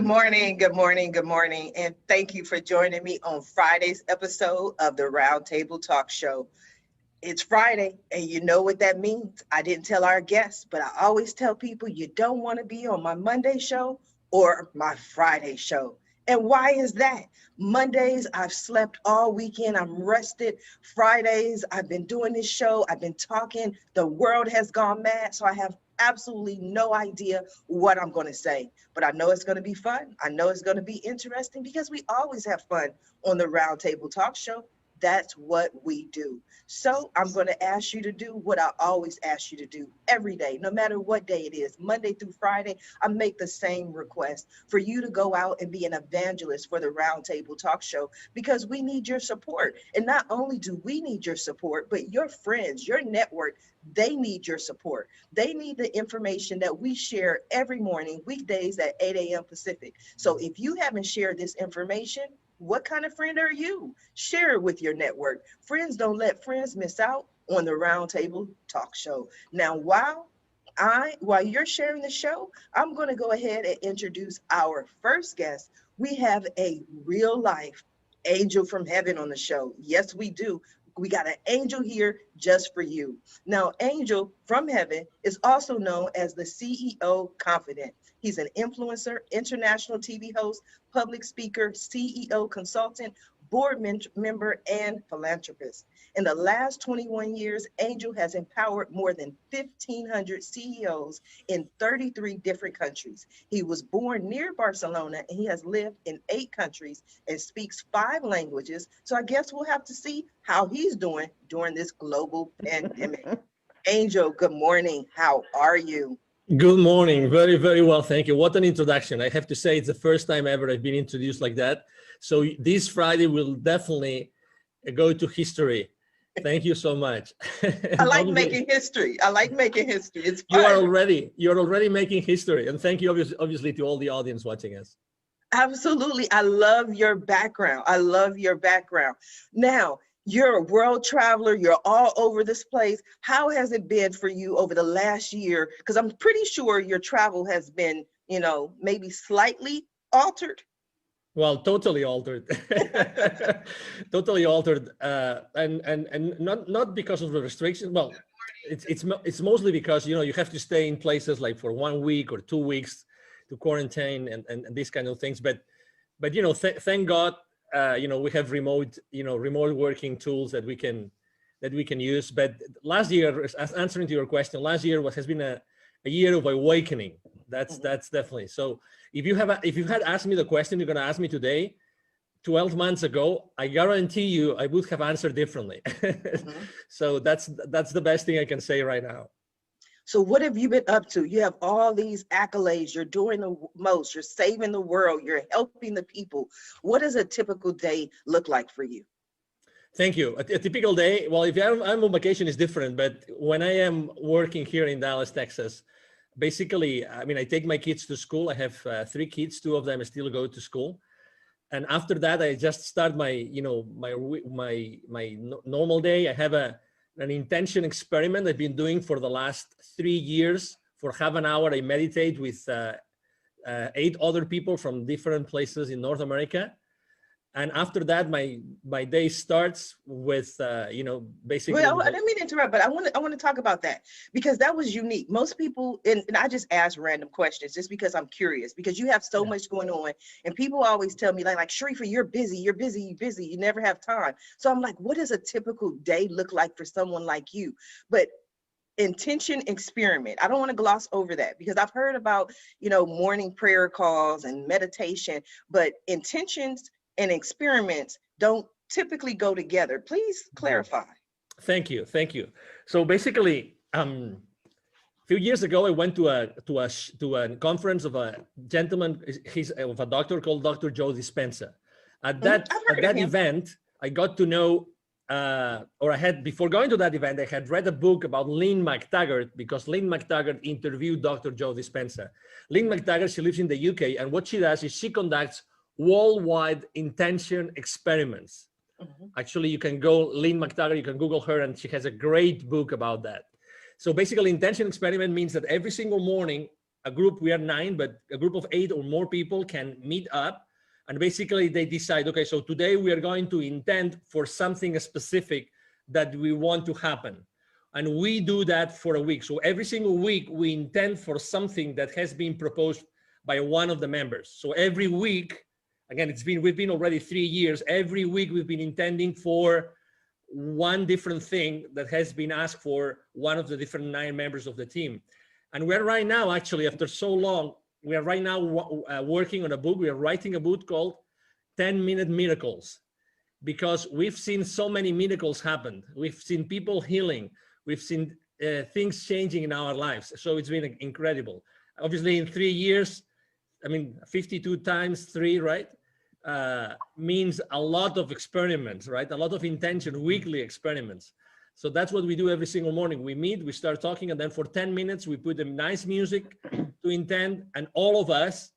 morning, good morning, good morning, and thank you for joining me on Friday's episode of the Roundtable Talk Show. It's Friday, and you know what that means. I didn't tell our guests, but I always tell people you don't want to be on my Monday show or my Friday show. And why is that? Mondays, I've slept all weekend. I'm rested. Fridays, I've been doing this show. I've been talking. The world has gone mad. So I have absolutely no idea what I'm going to say. But I know it's going to be fun. I know it's going to be interesting because we always have fun on the Roundtable Talk Show. That's what we do. So I'm going to ask you to do what I always ask you to do every day, no matter what day it is, Monday through Friday. I make the same request for you to go out and be an evangelist for the Roundtable Talk Show, because we need your support. And not only do we need your support, but your friends, your network, they need your support. They need the information that we share every morning, weekdays at 8 a.m. Pacific. So if you haven't shared this information, what kind of friend are you? Share it with your network. Friends don't let friends miss out on the Roundtable Talk Show. Now, while you're sharing the show, I'm going to go ahead and introduce our first guest. We have a real life angel from heaven on the show. Yes, we do. We got an angel here just for you. Now, Angel from heaven is also known as the CEO Confidant. He's an influencer, international TV host, public speaker, CEO consultant, board member, and philanthropist. In the last 21 years, Angel has empowered more than 1,500 CEOs in 33 different countries. He was born near Barcelona, and he has lived in 8 countries and speaks 5 languages. So I guess we'll have to see how he's doing during this global pandemic. Angel, good morning. How are you? Good morning. Very, very well. Thank you. What an introduction. I have to say it's the first time ever I've been introduced like that. So this Friday will definitely go to history. Thank you so much. I like making history. I like making history. It's fun. You're already making history. And thank you obviously to all the audience watching us. Absolutely. I love your background. I love your background. Now, you're a world traveler. You're all over this place. How has it been for you over the last year? Because I'm pretty sure your travel has been, maybe slightly altered. Well, totally altered. Totally altered. And not because of the restrictions. Well, it's mostly because, you have to stay in places like for 1 week or 2 weeks to quarantine and these kind of things. But thank God, we have remote working tools that we can use. But last year, as answering to your question, last year has been a year of awakening. That's definitely. So if you had asked me the question you're going to ask me today, 12 months ago, I guarantee you I would have answered differently. So that's the best thing I can say right now. So what have you been up to? You have all these accolades. You're doing the most. You're saving the world. You're helping the people. What does a typical day look like for you? Thank you. A typical day, well, if I'm on vacation, it's different. But when I am working here in Dallas, Texas, basically, I take my kids to school. I have 3 kids. 2 of them still go to school. And after that, I just start my normal day. I have an intention experiment I've been doing for the last 3 years. For half an hour, I meditate with 8 other people from different places in North America. And after that, my day starts with, basically. Well, I didn't mean to interrupt, but I want to talk about that, because that was unique. Most people, and I just ask random questions just because I'm curious, because you have so much going on, and people always tell me like Sharifa, you're busy, you never have time. So I'm like, what does a typical day look like for someone like you? But intention experiment, I don't want to gloss over that, because I've heard about, morning prayer calls and meditation, but intentions and experiments don't typically go together. Please clarify. Thank you. So basically, a few years ago, I went to a conference of a gentleman. He's of a doctor called Dr. Joe Dispenza. At that event, I got to know, before going to that event, I had read a book about Lynn McTaggart, because Lynn McTaggart interviewed Dr. Joe Dispenza. Lynn McTaggart, she lives in the UK, and what she does is she conducts worldwide intention experiments. Actually, you can go Lynn McTaggart, you can Google her, and she has a great book about that. So basically, intention experiment means that every single morning a group, we are 9, but a group of 8 or more people can meet up, and basically they decide, okay, so today we are going to intend for something specific that we want to happen. And we do that for a week. So every single week we intend for something that has been proposed by one of the members. So every week, again, we've been already 3 years. Every week we've been intending for one different thing that has been asked for one of the different 9 members of the team. And we're right now, actually, after so long, we are right now working on a book. We are writing a book called 10-Minute Miracles, because we've seen so many miracles happen. We've seen people healing. We've seen things changing in our lives. So it's been incredible. Obviously, in 3 years, I mean, 52 times 3, right? Means a lot of experiments, right? A lot of intention, weekly experiments. So that's what we do every single morning. We meet, we start talking, and then for 10 minutes, we put them nice music to intend, and all of us,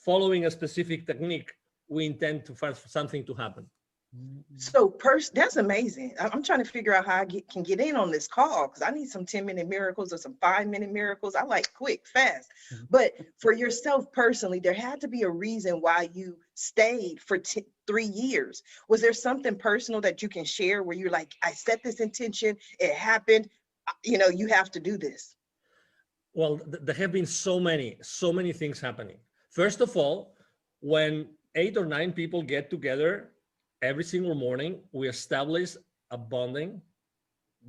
following a specific technique, we intend for something to happen. So that's amazing. I'm trying to figure out how I can get in on this call, because I need some 10-minute miracles or some 5-minute miracles. I like quick, fast. But for yourself personally, there had to be a reason why you stayed for 3 years. Was there something personal that you can share where you're like, I set this intention, it happened, you have to do this? Well, there have been so many things happening. First of all, when 8 or 9 people get together every single morning, we establish a bonding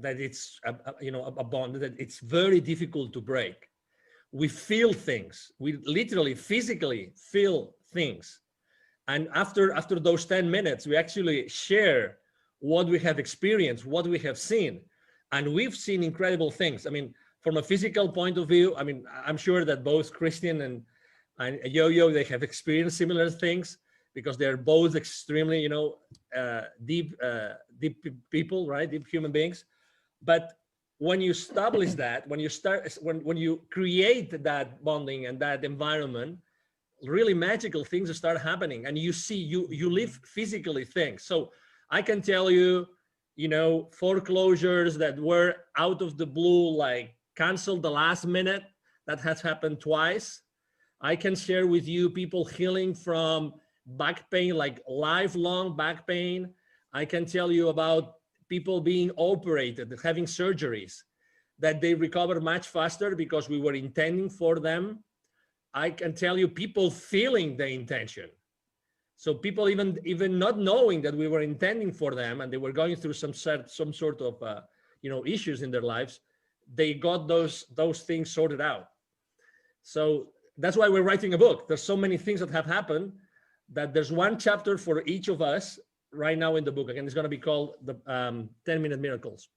that it's a bond that it's very difficult to break. We feel things. We literally physically feel things. And after those 10 minutes, we actually share what we have experienced, what we have seen. And we've seen incredible things. I mean, from a physical point of view, I mean, I'm sure that both Christian and Yo-Yo, they have experienced similar things, because they're both extremely, deep people, right? Deep human beings. But when you establish that, when you create that bonding and that environment, really magical things start happening, and you live physically things. So I can tell you, foreclosures that were out of the blue, like canceled the last minute, that has happened twice. I can share with you people healing from back pain, like lifelong back pain. I can tell you about people being operated, having surgeries, that they recover much faster because we were intending for them. I can tell you people feeling the intention. So people even not knowing that we were intending for them, and they were going through some sort of issues in their lives, they got those things sorted out. So that's why we're writing a book. There's so many things that have happened that there's one chapter for each of us right now in the book. Again, it's going to be called the 10-Minute Miracles.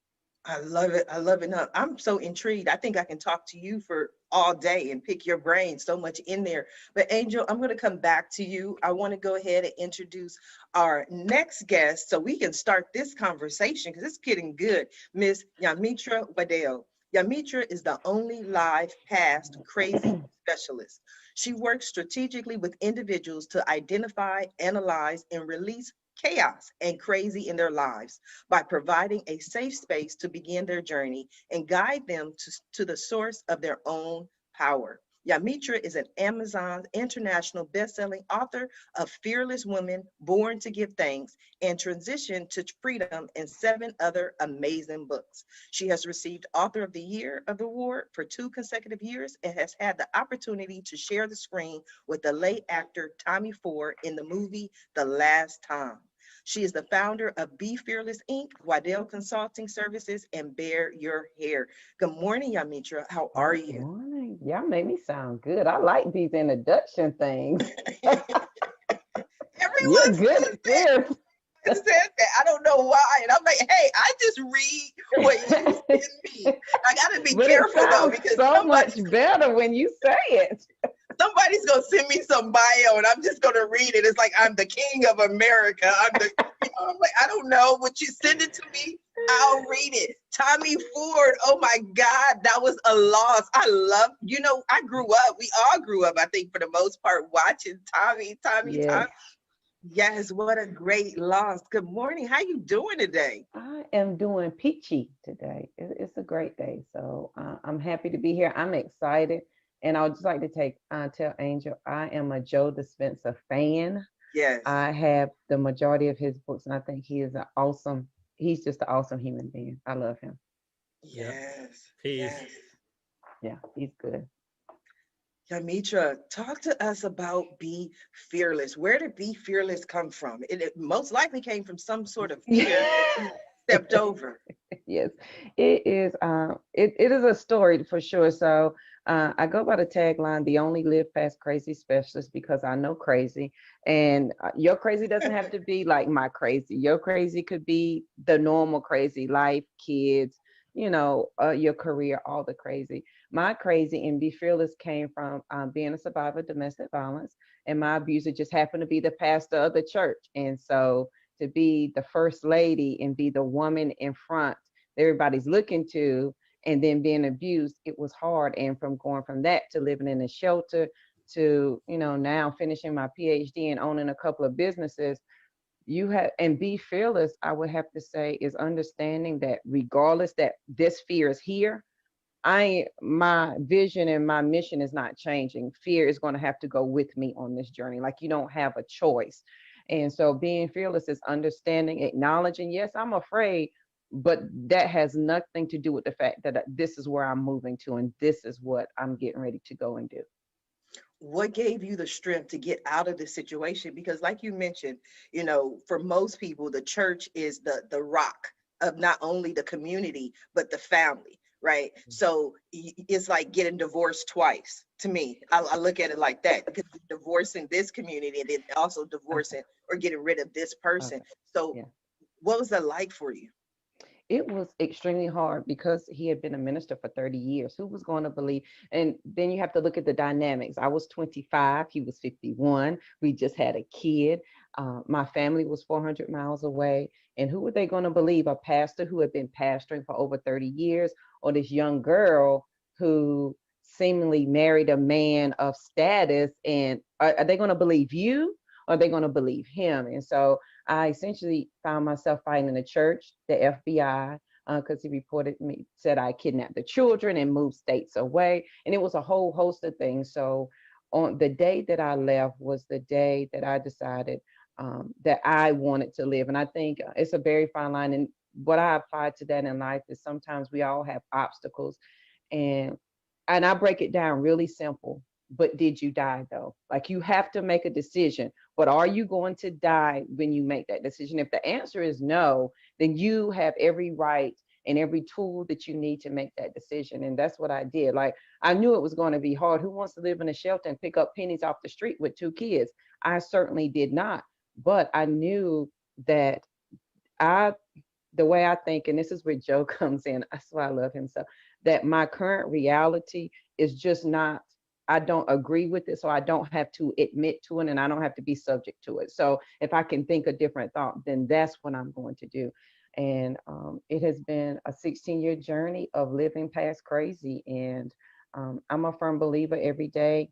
I love it. I love it. No, I'm so intrigued. I think I can talk to you for all day and pick your brain, so much in there. But Angel, I'm going to come back to you. I want to go ahead and introduce our next guest so we can start this conversation, because it's getting good. Miss Yamitra Wadeo. Yamitra is the only live past crazy specialist. She works strategically with individuals to identify, analyze, and release chaos and crazy in their lives by providing a safe space to begin their journey and guide them to the source of their own power. Yamitra is an Amazon international best-selling author of Fearless Women, Born to Give Thanks, and Transition to Freedom, and 7 other amazing books. She has received Author of the Year award for 2 consecutive years and has had the opportunity to share the screen with the late actor Tommy Ford in the movie The Last Time. She is the founder of Be Fearless Inc., Waddell Consulting Services, and Bear Your Hair. Good morning, Yamitra. How are you? Good morning. Y'all made me sound good. I like these introduction things. Everyone good at this. said that. I don't know why. And I'm like, hey, I just read what you send me. I got to be careful, though, because so much better when you say it. Somebody's going to send me some bio and I'm just going to read it. It's like, I'm the king of America. I'm like, I don't know. Would you send it to me? I'll read it. Tommy Ford. Oh my God. That was a loss. I love, I grew up. We all grew up, I think, for the most part, watching Tommy. Yes, what a great loss. Good morning. How you doing today? I am doing peachy today. It's a great day. So I'm happy to be here. I'm excited And I would just like to tell Angel, I am a Joe Dispenza fan. Yes. I have the majority of his books, and I think he's just an awesome human being. I love him. Yeah, Yes. peeve. Yes. Yeah, he's good. Yamitra, talk to us about Be Fearless. Where did Be Fearless come from? It most likely came from some sort of fear that you stepped over. Yes, it is. It is a story for sure. So I go by the tagline, "The only live past crazy specialist," because I know crazy, and your crazy doesn't have to be like my crazy. Your crazy could be the normal crazy, life, kids, your career, all the crazy. My crazy and Be Fearless came from being a survivor of domestic violence, and my abuser just happened to be the pastor of the church, and so to be the first lady and be the woman in front that everybody's looking to, and then being abused, it was hard. And from going from that to living in a shelter to, now finishing my PhD and owning a couple of businesses, you have, and Be Fearless, I would have to say, is understanding that regardless that this fear is here, my vision and my mission is not changing. Fear is going to have to go with me on this journey. Like, you don't have a choice. And so being fearless is understanding, acknowledging, yes, I'm afraid, but that has nothing to do with the fact that this is where I'm moving to and this is what I'm getting ready to go and do. What gave you the strength to get out of this situation? Because like you mentioned, for most people, the church is the rock of not only the community, but the family, right? So it's like getting divorced twice to me. I look at it like that, because you're divorcing this community and then also Okay. divorcing or getting rid of this person. Okay. So Yeah. what was that like for you? It was extremely hard because he had been a minister for 30 years. Who was going to believe? And then you have to look at the dynamics. I was 25, he was 51. We just had a kid. My family was 400 miles away. And who were they going to believe? A pastor who had been pastoring for over 30 years, or this young girl who seemingly married a man of status? And are they going to believe you? Or are they going to believe him? And so I essentially found myself fighting in the church, the FBI, because he reported me, said I kidnapped the children and moved states away. And it was a whole host of things. So on the day that I left was the day that I decided that I wanted to live. And I think it's a very fine line. And what I applied to that in life is sometimes we all have obstacles. And I break it down really simple. But did you die though? Like, you have to make a decision. But are you going to die when you make that decision? If the answer is no, then you have every right and every tool that you need to make that decision. And that's what I did. Like, I knew it was going to be hard. Who wants to live in a shelter and pick up pennies off the street with two kids? I certainly did not. But I knew that I the way I think, and this is where Joe comes in, that's why I love him so, that my current reality is just not, I don't agree with it. So I don't have to admit to it and I don't have to be subject to it. So if I can think a different thought, then that's what I'm going to do. And it has been a 16-year journey of living past crazy. And I'm a firm believer every day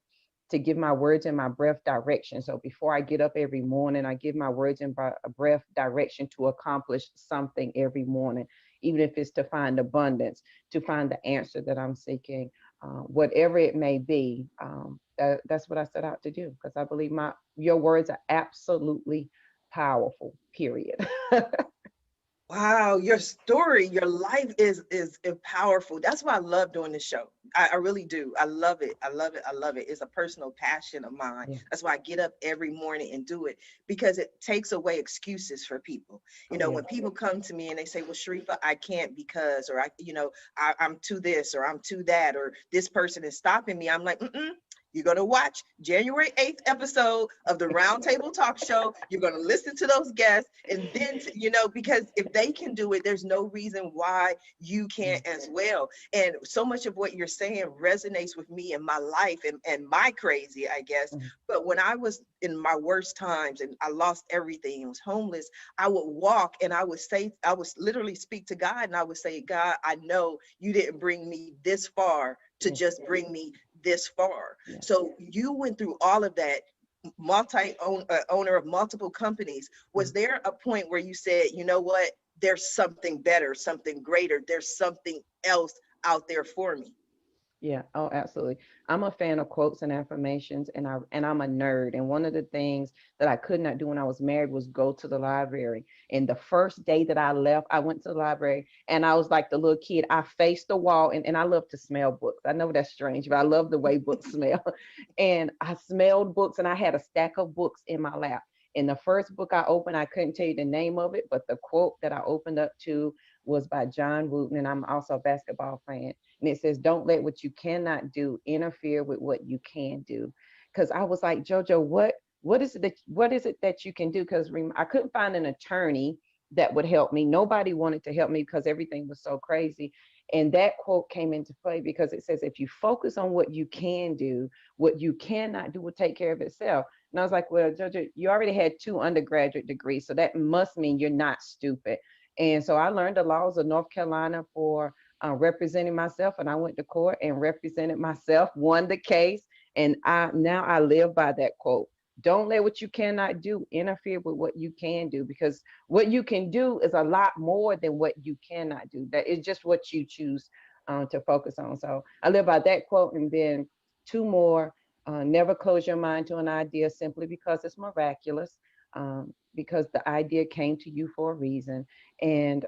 to give my words and my breath direction. So before I get up every morning, I give my words and breath direction to accomplish something every morning, even if it's to find abundance, to find the answer that I'm seeking, whatever it may be. That's what I set out to do, because I believe your words are absolutely powerful. Period. Wow, your story, your life is powerful. That's why I love doing this show. I really do. I love it. I love it. I love it. It's a personal passion of mine. Yeah. That's why I get up every morning and do it, because it takes away excuses for people. Yeah. When people come to me and they say, "Well, Sharifa, I can't because," or I'm too this or I'm too that, or this person is stopping me. I'm like, mm-mm. You're going to watch January 8th episode of the Roundtable Talk Show. You're going to listen to those guests. And then, because if they can do it, there's no reason why you can't as well. And so much of what you're saying resonates with me in my life and my crazy, I guess. Mhm. But when I was in my worst times and I lost everything and was homeless, I would walk and I would literally speak to God, and I would say, "God, I know you didn't bring me this far to Yeah. just bring me this far." Yeah. So you went through all of that, owner of multiple companies. Was there a point where you said, "You know what? There's something better, something greater. There's something else out there for me"? Yeah, oh, absolutely. I'm a fan of quotes and affirmations, and I'm a nerd. And one of the things that I could not do when I was married was go to the library. And the first day that I left, I went to the library and I was like the little kid. I faced the wall, and I love to smell books. I know that's strange, but I love the way books smell. And I smelled books, and I had a stack of books in my lap. And the first book I opened, I couldn't tell you the name of it, but the quote that I opened up to was by John Wooten, and I'm also a basketball fan, and it says, "Don't let what you cannot do interfere with what you can do." Because I was like, JoJo, what is it that you can do? Because I couldn't find an attorney that would help me. Nobody wanted to help me because everything was so crazy. And that quote came into play because it says, if you focus on what you can do, what you cannot do will take care of itself. And I was like, well, JoJo, you already had 2 undergraduate degrees, so that must mean you're not stupid. And so I learned the laws of North Carolina for representing myself, and I went to court and represented myself, won the case, and I live by that quote. Don't let what you cannot do interfere with what you can do, because what you can do is a lot more than what you cannot do. That is just what you choose to focus on. So I live by that quote, and then 2 more. Never close your mind to an idea simply because it's miraculous, because the idea came to you for a reason, and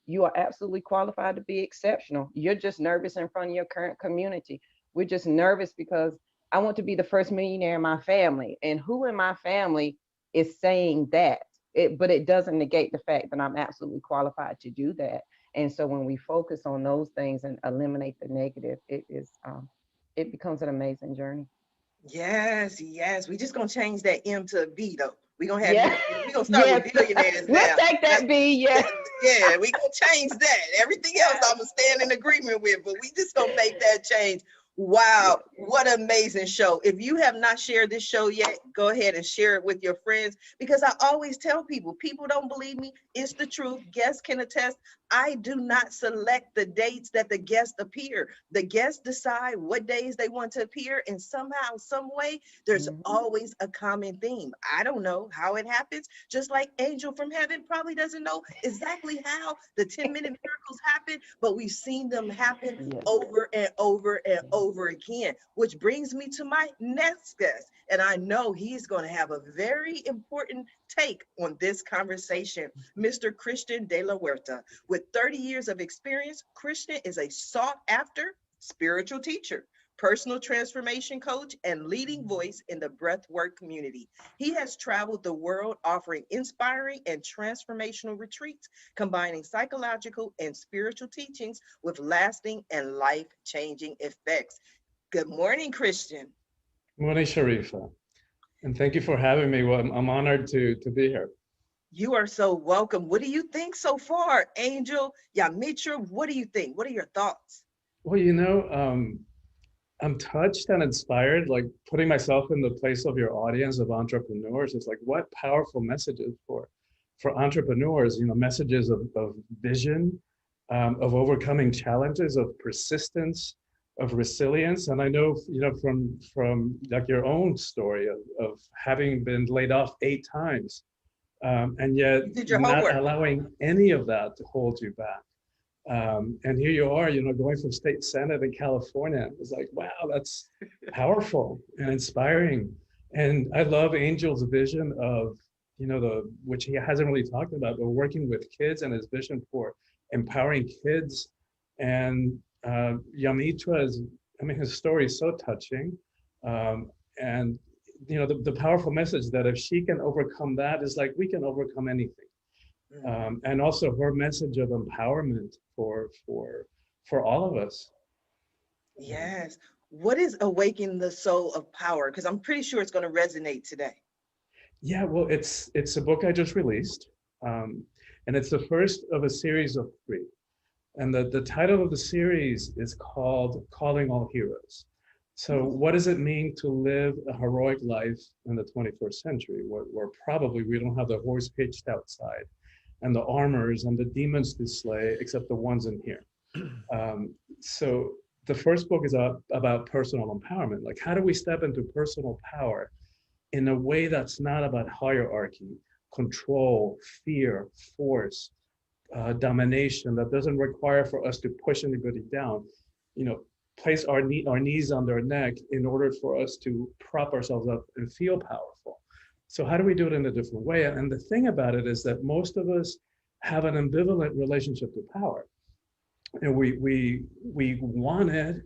you are absolutely qualified to be exceptional. You're just nervous in front of your current community. We're just nervous because I want to be the first millionaire in my family, and who in my family is saying that? But it doesn't negate the fact that I'm absolutely qualified to do that. And so when we focus on those things and eliminate the negative, it becomes an amazing journey. Yes, yes. We just gonna change that M to a B though. We gonna have you. Yeah. We gonna start with Yes. billionaires We'll now. take That's that B. Yeah. yeah. We gonna change that. Everything else Yeah. I'm gonna stand in agreement with, but we just gonna make that change. Wow, what an amazing show. If you have not shared this show yet, go ahead and share it with your friends, because I always tell people, people don't believe me. It's the truth. Guests can attest. I do not select the dates that the guests appear. The guests decide what days they want to appear, and somehow, some way, there's Mhm. always a common theme. I don't know how it happens, just like Angel from Heaven probably doesn't know exactly how the 10-minute miracles happen, but we've seen them happen Yes. over and over and over again, which brings me to my next guest. And I know he's going to have a very important take on this conversation, Mr. Christian de la Huerta. With 30 years of experience, Christian is a sought after spiritual teacher, personal transformation coach, and leading voice in the breathwork community. He has traveled the world offering inspiring and transformational retreats, combining psychological and spiritual teachings with lasting and life-changing effects. Good morning, Christian. Morning, Sharifa, and thank you for having me. Well, I'm honored to be here. You are so welcome. What do you think so far, Angel? Yamitra, what do you think? What are your thoughts? Well, I'm touched and inspired, like putting myself in the place of your audience of entrepreneurs. It's like, what powerful messages for entrepreneurs, messages of vision, of overcoming challenges, of persistence, of resilience. And I know, from like your own story of having been laid off 8 times, and yet You did your not homework. allowing any of that to hold you back. And here you are, going from state senate in California. It's like, wow, that's powerful and inspiring. And I love Angel's vision of, which he hasn't really talked about, but working with kids and his vision for empowering kids. And Yamitra his story is so touching. And the powerful message that if she can overcome that, is like we can overcome anything. And also her message of empowerment for all of us. Yes. What is Awaken the Soul of Power? Because I'm pretty sure it's going to resonate today. Yeah, well, it's a book I just released, and it's the first of a series of 3. And the title of the series is called Calling All Heroes. So what does it mean to live a heroic life in the 21st century, where probably we don't have the horse pitched outside and the armors and the demons to slay, except the ones in here. So the first book is about personal empowerment. Like, how do we step into personal power in a way that's not about hierarchy, control, fear, force, domination, that doesn't require for us to push anybody down. place our knees on their neck in order for us to prop ourselves up and feel powerful. So how do we do it in a different way? And the thing about it is that most of us have an ambivalent relationship to power. And we want it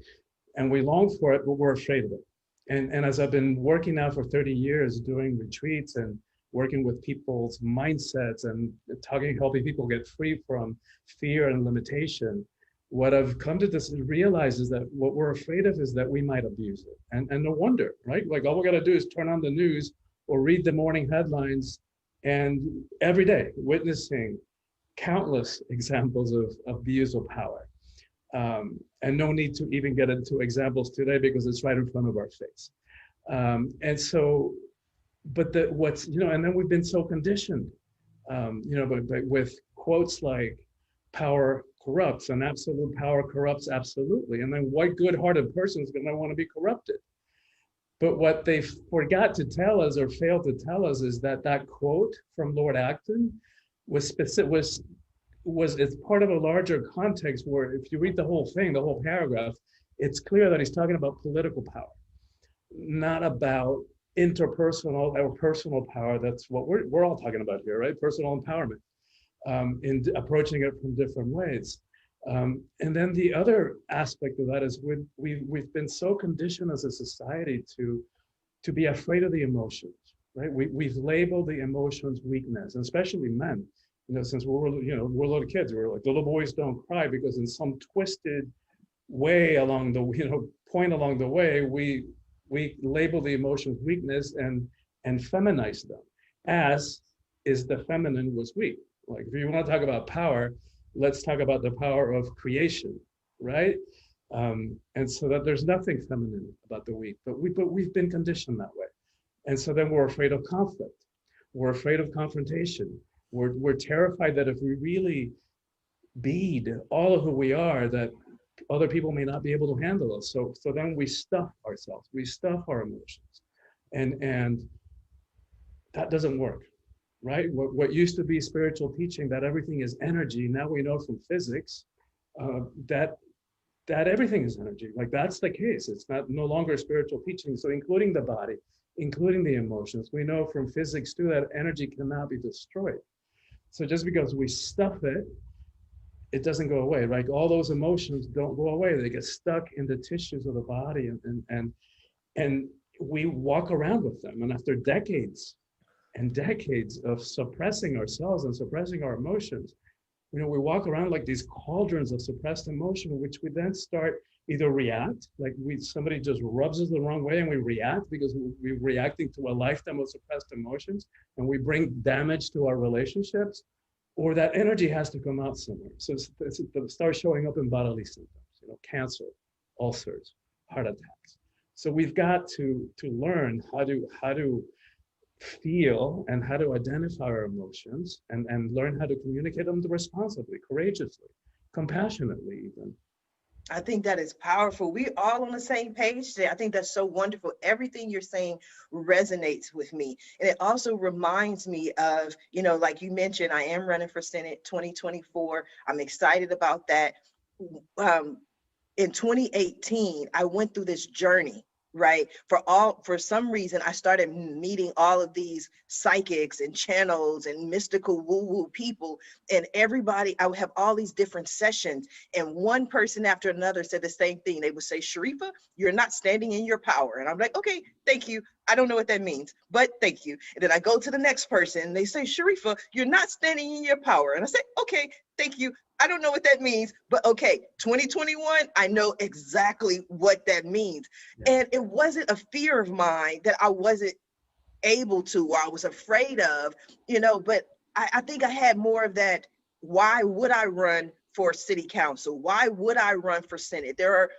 and we long for it, but we're afraid of it. And as I've been working now for 30 years, doing retreats and working with people's mindsets and helping people get free from fear and limitation, what I've come to realize is that what we're afraid of is that we might abuse it. And no wonder, right? Like all we got to do is turn on the news or read the morning headlines, and every day witnessing countless examples of abuse of power. And no need to even get into examples today because it's right in front of our face. And so, but and then we've been so conditioned, but with quotes like power corrupts and absolute power corrupts absolutely. And then what good-hearted person is going to want to be corrupted? But what they forgot to tell us or failed to tell us is that quote from Lord Acton was it's part of a larger context where if you read the whole thing, the whole paragraph, it's clear that he's talking about political power, not about interpersonal or personal power. That's what we're all talking about here, right? Personal empowerment, in approaching it from different ways. And then the other aspect of that is we've been so conditioned as a society to be afraid of the emotions, right? We've labeled the emotions weakness, and especially men. Since we're little kids, we're like, the little boys don't cry, because in some twisted way along the point along the way, we label the emotions weakness and feminize them, as is the feminine was weak. Like if you want to talk about power, let's talk about the power of creation, right? And so that there's nothing feminine about the weak, but we've been conditioned that way. And so then we're afraid of conflict. We're afraid of confrontation. We're terrified that if we really bead all of who we are, that other people may not be able to handle us. So then we stuff ourselves, we stuff our emotions, and that doesn't work, right? What used to be spiritual teaching, that everything is energy, now we know from physics that everything is energy. Like that's the case. It's no longer spiritual teaching. So including the body, including the emotions, we know from physics too that energy cannot be destroyed. So just because we stuff it, it doesn't go away, right? All those emotions don't go away. They get stuck in the tissues of the body, and we walk around with them. And after decades and decades of suppressing ourselves and suppressing our emotions, we walk around like these cauldrons of suppressed emotion, which we then start either react, like somebody just rubs us the wrong way and we react because we're reacting to a lifetime of suppressed emotions, and we bring damage to our relationships, or that energy has to come out somewhere. So it starts showing up in bodily symptoms, cancer, ulcers, heart attacks. So we've got to learn how to feel and how to identify our emotions and learn how to communicate them responsibly, courageously, compassionately even. I think that is powerful. We're all on the same page today. I think that's so wonderful. Everything you're saying resonates with me. And it also reminds me of, like you mentioned, I am running for Senate 2024. I'm excited about that. In 2018, I went through this journey, right? For some reason, I started meeting all of these psychics and channels and mystical woo-woo people, and everybody, I would have all these different sessions, and one person after another said the same thing. They would say, Sharifa, you're not standing in your power. And I'm like, okay, thank you. I don't know what that means, but thank you. And then I go to the next person and they say, Sharifa, you're not standing in your power. And I say, okay, thank you. I don't know what that means, but okay, 2021, I know exactly what that means. Yeah. And it wasn't a fear of mine that I wasn't able to, or I was afraid of, but I think I had more of that. Why would I run for city council? Why would I run for Senate? There are,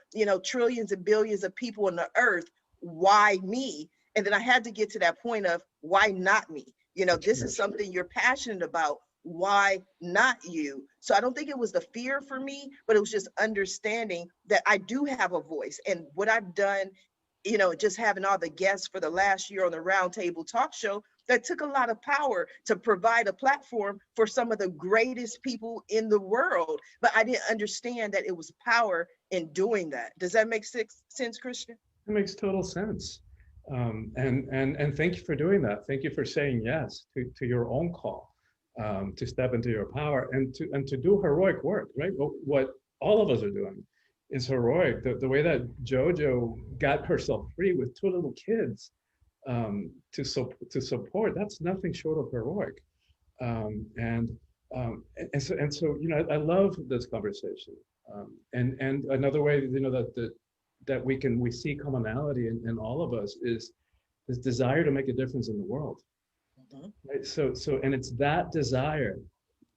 trillions and billions of people on the earth. Why me? And then I had to get to that point of why not me? This is something you're passionate about. Why not you? So I don't think it was the fear for me, but it was just understanding that I do have a voice. And what I've done, just having all the guests for the last year on the Roundtable Talk Show, that took a lot of power to provide a platform for some of the greatest people in the world. But I didn't understand that it was power in doing that. Does that make sense, Christian? It makes total sense. And thank you for doing that. Thank you for saying yes to your own call, to step into your power and to do heroic work, right? What all of us are doing is heroic. The way that JoJo got herself free with two little kids, to support, that's nothing short of heroic. And so I love this conversation. And another way that we see commonality in all of us is this desire to make a difference in the world. Mhm. Right? So and it's that desire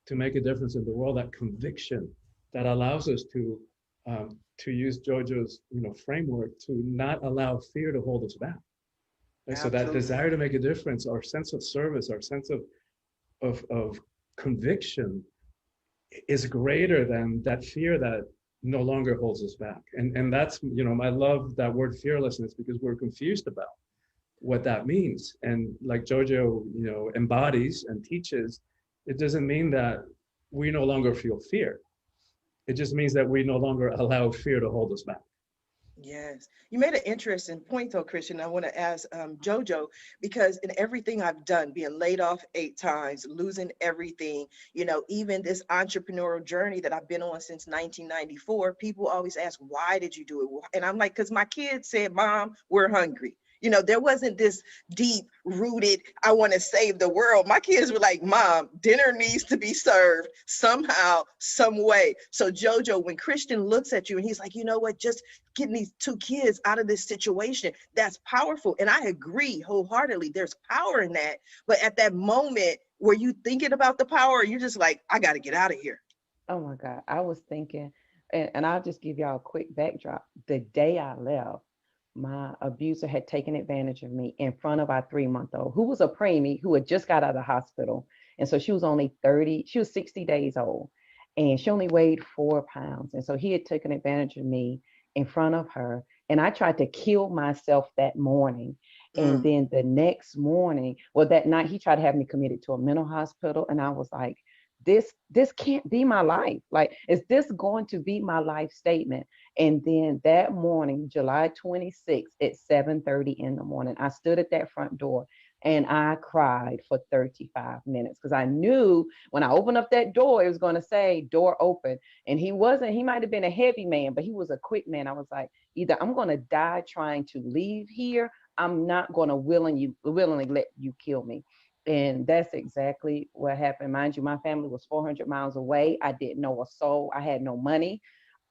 to make a difference in the world, that conviction, that allows us to use JoJo's framework to not allow fear to hold us back. Right? So that Absolutely. desire to make a difference, our sense of service, our sense of conviction is greater than that fear that no longer holds us back. And that's, I love that word fearlessness, because we're confused about what that means. And like JoJo, embodies and teaches, it doesn't mean that we no longer feel fear. It just means that we no longer allow fear to hold us back. Yes, you made an interesting point though, Christian. I want to ask JoJo, because in everything I've done, being laid off 8 times, losing everything, even this entrepreneurial journey that I've been on since 1994, people always ask, why did you do it? And I'm like, because my kids said, Mom, we're hungry. There wasn't this deep rooted, I want to save the world. My kids were like, Mom, dinner needs to be served somehow, some way. So JoJo, when Christian looks at you and he's like, you know what, just getting these 2 kids out of this situation, that's powerful. And I agree wholeheartedly, there's power in that. But at that moment, were you thinking about the power, or you just like, I got to get out of here? Oh my God. I was thinking, and I'll just give y'all a quick backdrop. The day I left, my abuser had taken advantage of me in front of our 3-month-old, who was a preemie, who had just got out of the hospital. And so she was only 60 days old, and she only weighed 4 pounds. And so he had taken advantage of me in front of her. And I tried to kill myself that morning. And then the next morning, that night, he tried to have me committed to a mental hospital. And I was like, this can't be my life. Like, is this going to be my life statement? And then that morning, July 26th at 7:30 in the morning, I stood at that front door and I cried for 35 minutes, because I knew when I opened up that door, it was going to say door open. And he might have been a heavy man, but he was a quick man. I was like, either I'm going to die trying to leave here, I'm not going to willingly let you kill me. And that's exactly what happened. Mind you, my family was 400 miles away. I didn't know a soul. I had no money.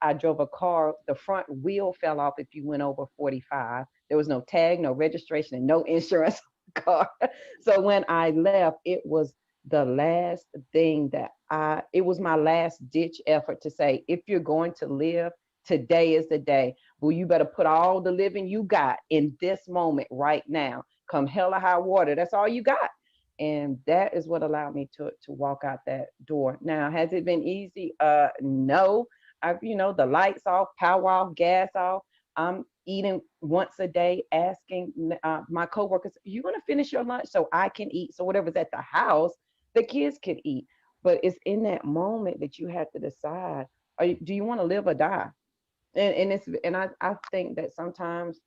I drove a car. The front wheel fell off if you went over 45. There was no tag, no registration, and no insurance on the car. So when I left, it was the last thing it was my last ditch effort to say, if you're going to live, today is the day. Well, you better put all the living you got in this moment right now. Come hell or high water. That's all you got. And that is what allowed me to walk out that door. Now, has it been easy? No. The lights off, power off, gas off. I'm eating once a day, asking my coworkers, "You going to finish your lunch so I can eat?" So whatever's at the house, the kids can eat. But it's in that moment that you have to decide: do you want to live or die? And I think that sometimes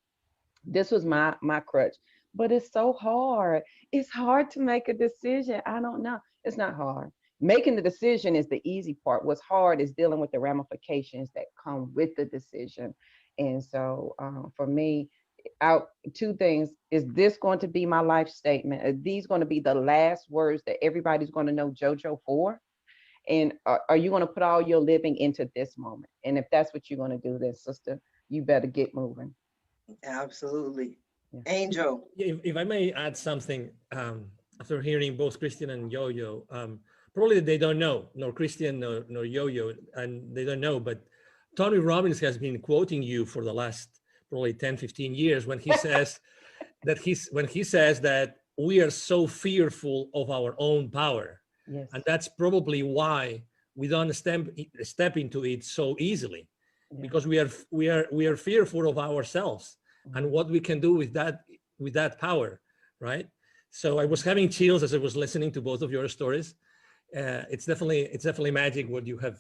this was my crutch, but it's so hard. It's hard to make a decision. I don't know. It's not hard. Making the decision is the easy part. What's hard is dealing with the ramifications that come with the decision. And so for me, out 2 things: is this going to be my life statement? Are these going to be the last words that everybody's going to know JoJo for? And are you going to put all your living into this moment? And if that's what you're going to do, then sister, you better get moving. Absolutely. Yeah. Angel. If I may add something, after hearing both Christian and Yo-Yo, probably they don't know, nor Christian nor Yo-Yo, and they don't know, but Tony Robbins has been quoting you for the last probably 10, 15 years when he says that we are so fearful of our own power. Yes. And that's probably why we don't step into it so easily, because we are fearful of ourselves and what we can do with that power, right? So I was having chills as I was listening to both of your stories. It's definitely magic what you have,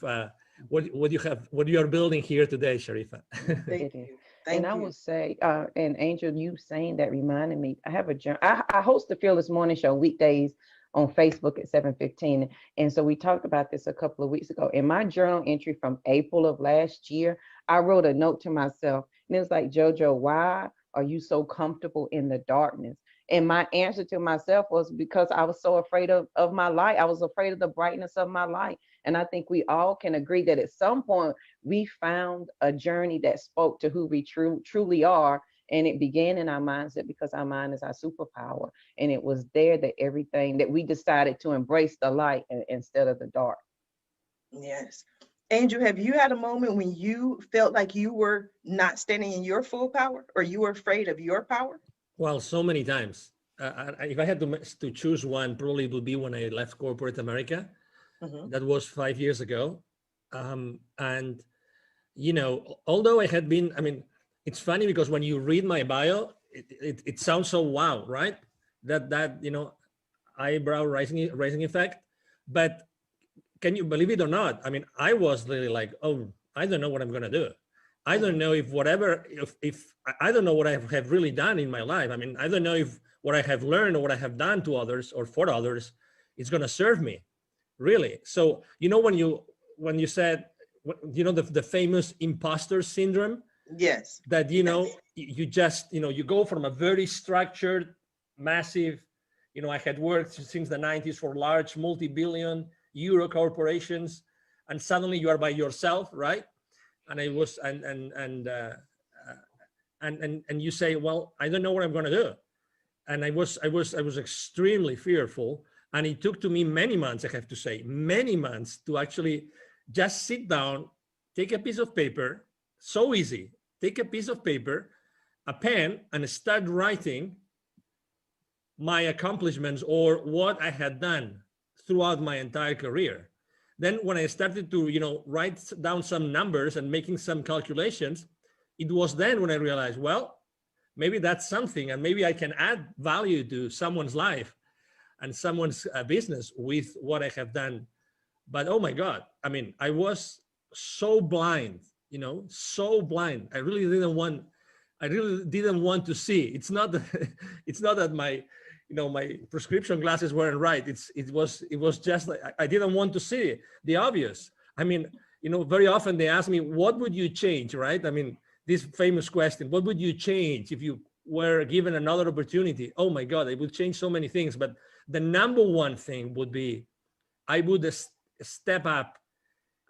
what you are building here today, Sharifa. Thank It is. you. And Thank I you. would say, and Angel, you saying that reminded me, I have a journal. I host the Fearless Morning Show weekdays on Facebook at 7:15. And so we talked about this a couple of weeks ago. In my journal entry from April of last year, I wrote a note to myself, and it was like, JoJo, why are you so comfortable in the darkness? And my answer to myself was because I was so afraid of my light. I was afraid of the brightness of my light. And I think we all can agree that at some point we found a journey that spoke to who we truly are. And it began in our mindset because our mind is our superpower. And it was there that everything that we decided to embrace the light instead of the dark. Yes. Angel, have you had a moment when you felt like you were not standing in your full power or you were afraid of your power? Well, so many times. If I had to choose one, probably it would be when I left corporate America. Mhm. That was 5 years ago. And, although I had been, I mean, it's funny because when you read my bio, it sounds so wow, right? That eyebrow raising effect. But can you believe it or not? I mean, I was really like, oh, I don't know what I'm going to do. I don't know if I don't know what I have really done in my life. I mean, I don't know if what I have learned or what I have done to others or for others is going to serve me, really. So, when you said, the famous imposter syndrome, Yes. that, Yes. you just, you go from a very structured, massive, I had worked since the 90s for large multi-billion euro corporations, and suddenly you are by yourself, right? And I was, and you say, well, I don't know what I'm going to do. And I was extremely fearful. And it took to me many months, I have to say, many months to actually just sit down, take a piece of paper, so easy, take a piece of paper, a pen, and start writing my accomplishments or what I had done throughout my entire career. Then when I started to, write down some numbers and making some calculations, it was then when I realized, well, maybe that's something, and maybe I can add value to someone's life and someone's business with what I have done. But oh my God, I mean, I was so blind, so blind. I really didn't want to see. It's not that, it's not that my prescription glasses weren't right. It was just like I didn't want to see the obvious. I mean, very often they ask me, what would you change, right? I mean, this famous question, what would you change if you were given another opportunity? Oh my God, it would change so many things. But the number one thing would be, I would step up.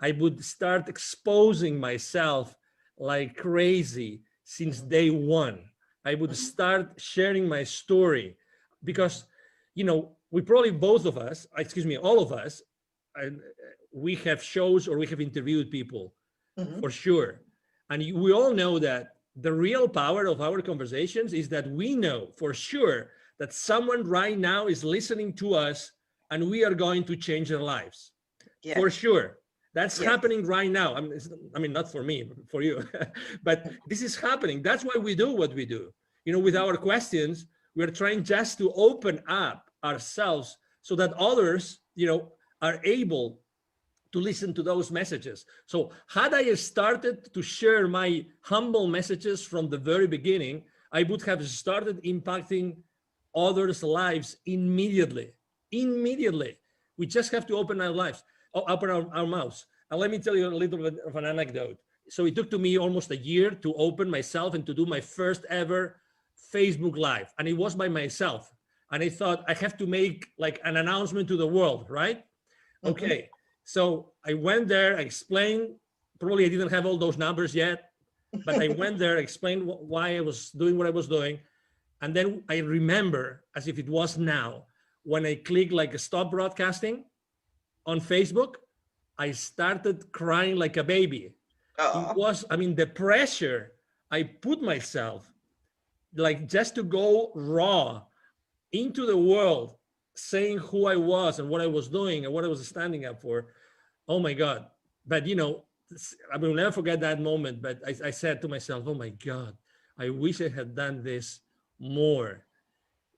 I would start exposing myself like crazy since day one. I would start sharing my story because, we probably all of us, we have shows or we have interviewed people for sure. And we all know that the real power of our conversations is that we know for sure that someone right now is listening to us and we are going to change their lives. Yes. For sure. That's Yes. happening right now. I mean, not for me, but for you, but this is happening. That's why we do what we do. With our questions, we're trying just to open up ourselves so that others, are able to listen to those messages. So had I started to share my humble messages from the very beginning, I would have started impacting others' lives immediately. Immediately. We just have to open our lives, open our mouths. And let me tell you a little bit of an anecdote. So it took to me almost a year to open myself and to do my first ever Facebook Live. And it was by myself. And I thought I have to make like an announcement to the world, right? Okay. So I went there, I explained, probably I didn't have all those numbers yet, but I went there, explained why I was doing what I was doing. And then I remember, as if it was now, when I clicked like stop broadcasting on Facebook, I started crying like a baby. It was, the pressure I put myself, like just to go raw into the world, saying who I was and what I was doing and what I was standing up for. Oh my God. But I will never forget that moment. But I said to myself, oh my God, I wish I had done this more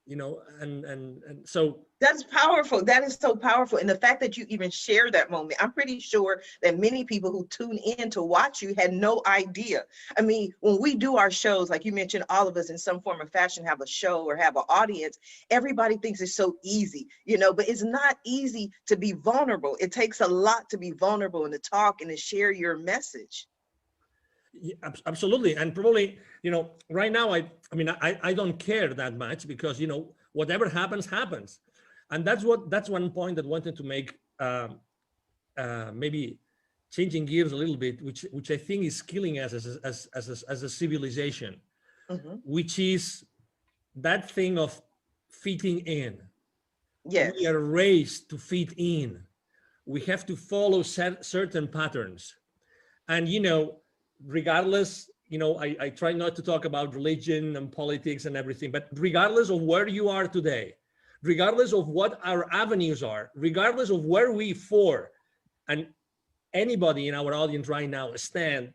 and so That's powerful. That is so powerful. And the fact that you even share that moment, I'm pretty sure that many people who tune in to watch you had no idea. I mean, when we do our shows, like you mentioned, all of us in some form or fashion have a show or have an audience, everybody thinks it's so easy, but it's not easy to be vulnerable. It takes a lot to be vulnerable and to talk and to share your message. yeah, absolutely. And probably, right now, I don't care that much because, whatever happens. And that's one point that I wanted to make, maybe changing gears a little bit, which I think is killing us as a civilization, which is that thing of fitting in. Yes. We are raised to fit in. We have to follow certain patterns. And, regardless, I try not to talk about religion and politics and everything, but regardless of where you are today, regardless of what our avenues are, regardless of where we for, and anybody in our audience right now stand,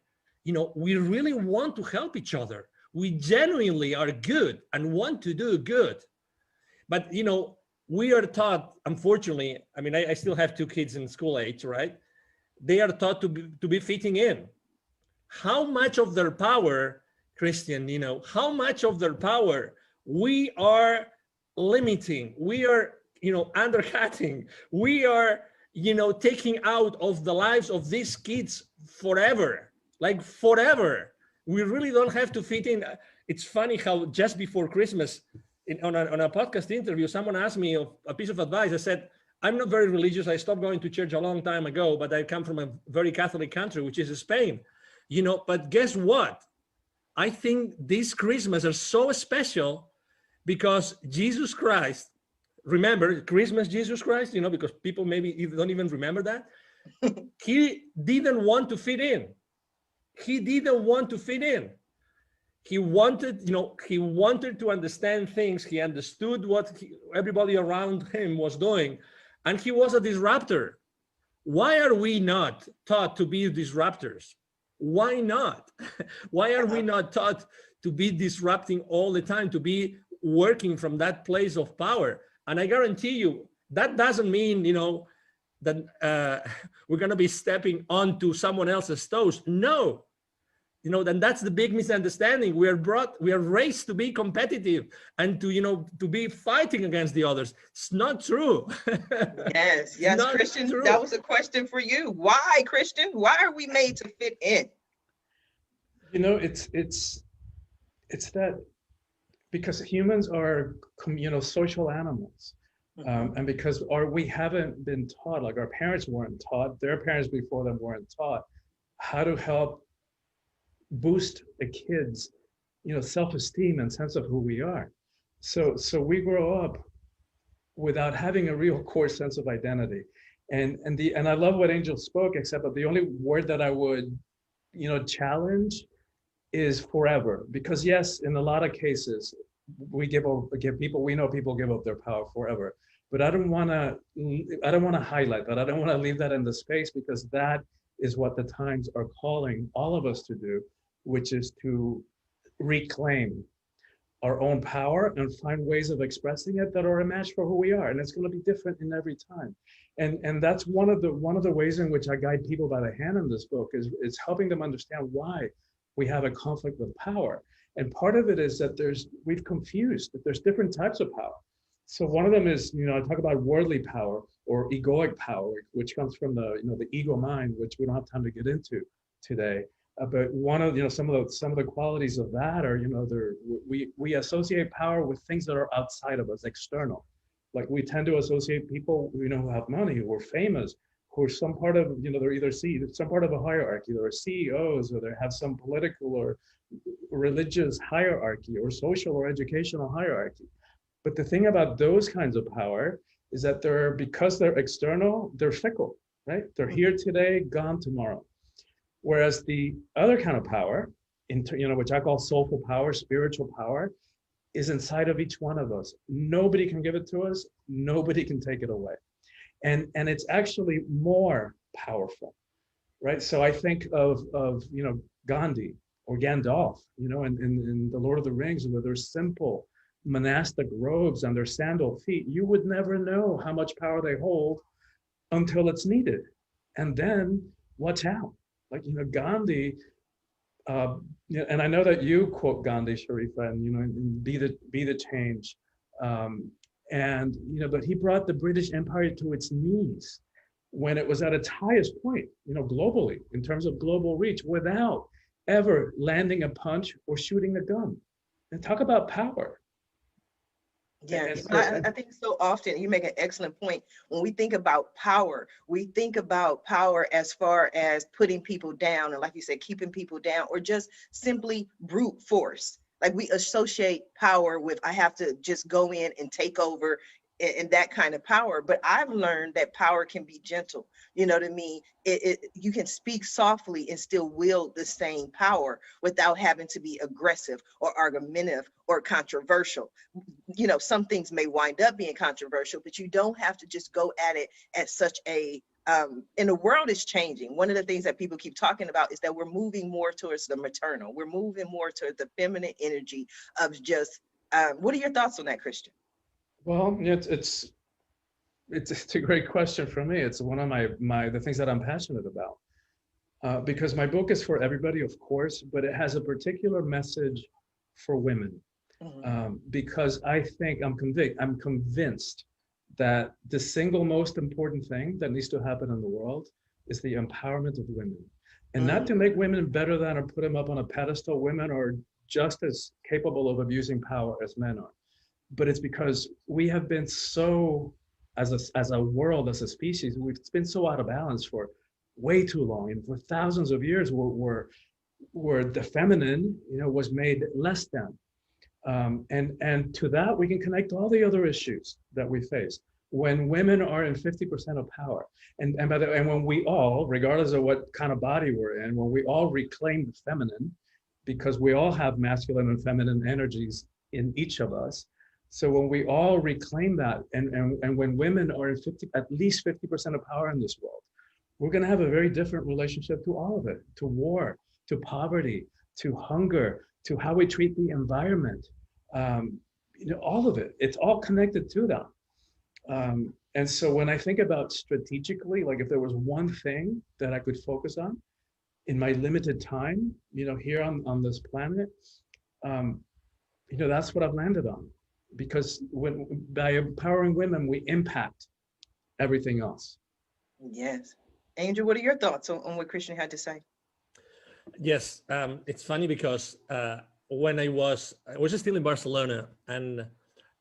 we really want to help each other. We genuinely are good and want to do good. But, we are taught, unfortunately, I still have 2 kids in school age, right? They are taught to be fitting in. How much of their power, Christian, how much of their power we are limiting, we are, undercutting, we are, taking out of the lives of these kids forever, like forever. We really don't have to fit in. It's funny how just before Christmas, on a podcast interview, someone asked me a piece of advice. I said, I'm not very religious. I stopped going to church a long time ago, but I come from a very Catholic country, which is Spain. But guess what? I think these Christmas are so special because Jesus Christ, remember Christmas, Jesus Christ, because people maybe don't even remember that. He didn't want to fit in. He didn't want to fit in. He wanted, he wanted to understand things. He understood what everybody around him was doing, and he was a disruptor. Why are we not taught to be disruptors? Why not? Why are we not taught to be disrupting all the time, to be working from that place of power? And I guarantee you, that doesn't mean, that we're going to be stepping onto someone else's toes. No. Then that's the big misunderstanding. We are raised to be competitive and to be fighting against the others. It's not true. Yes, Christian, true. That was a question for you. Why, Christian? Why are we made to fit in? It's that because humans are, social animals. And because we haven't been taught, like our parents weren't taught, their parents before them weren't taught how to help boost a kid's, self-esteem and sense of who we are. So we grow up without having a real core sense of identity. And I love what Angel spoke, except that the only word that I would, challenge is forever. Because yes, in a lot of cases, we we know people give up their power forever. But I don't want to highlight that. I don't want to leave that in the space, because that is what the times are calling all of us to do, which is to reclaim our own power and find ways of expressing it that are a match for who we are. And it's going to be different in every time. And that's one of the ways in which I guide people by the hand in this book is helping them understand why we have a conflict with power. And part of it is that we've confused that there's different types of power. So one of them is, I talk about worldly power or egoic power, which comes from the ego mind, which we don't have time to get into today. But one of some of the qualities of that are, we associate power with things that are outside of us, external. Like we tend to associate people who have money, who are famous, who are some part of they're either some part of a hierarchy. They're CEOs, or they have some political or religious hierarchy, or social or educational hierarchy. But the thing about those kinds of power is that because they're external, they're fickle, right? They're here today, gone tomorrow. Whereas the other kind of power, which I call soulful power, spiritual power, is inside of each one of us. Nobody can give it to us. Nobody can take it away. And it's actually more powerful, right? So I think of Gandhi or Gandalf, in The Lord of the Rings, where they're simple, monastic robes and their sandal feet, you would never know how much power they hold until it's needed. And then watch out. Like, Gandhi, and I know that you quote Gandhi, Sharifa, and be the change. And but he brought the British Empire to its knees when it was at its highest point, globally, in terms of global reach, without ever landing a punch or shooting a gun. And talk about power. Yeah, I think so often you make an excellent point. When we think about power, we think about power as far as putting people down, and like you said, keeping people down, or just simply brute force. Like we associate power with, I have to just go in and take over, and that kind of power. But I've learned that power can be gentle. You know what I mean? You can speak softly and still wield the same power without having to be aggressive or argumentative or controversial. Some things may wind up being controversial, but you don't have to just go at it at such a and the world is changing. One of the things that people keep talking about is that we're moving more towards the maternal. We're moving more towards the feminine energy of just, what are your thoughts on that, Christian? Well, it's a great question for me. It's one of the things that I'm passionate about, because my book is for everybody, of course, but it has a particular message for women, because I'm convinced that the single most important thing that needs to happen in the world is the empowerment of women, and not to make women better than or put them up on a pedestal. Women are just as capable of abusing power as men are. But it's because we have been so, as a world, as a species, we've been so out of balance for way too long. And for thousands of years, where the feminine, was made less than. And to that, we can connect all the other issues that we face. When women are in 50% of power, and when we all, regardless of what kind of body we're in, when we all reclaim the feminine, because we all have masculine and feminine energies in each of us. So when we all reclaim that, and when women are in at least 50% of power in this world, we're going to have a very different relationship to all of it, to war, to poverty, to hunger, to how we treat the environment, all of it. It's all connected to that. And so when I think about strategically, like if there was one thing that I could focus on in my limited time, here on this planet, that's what I've landed on. Because by empowering women, we impact everything else. Yes. Angel, what are your thoughts on what Christian had to say? Yes, it's funny because when I was still in Barcelona, and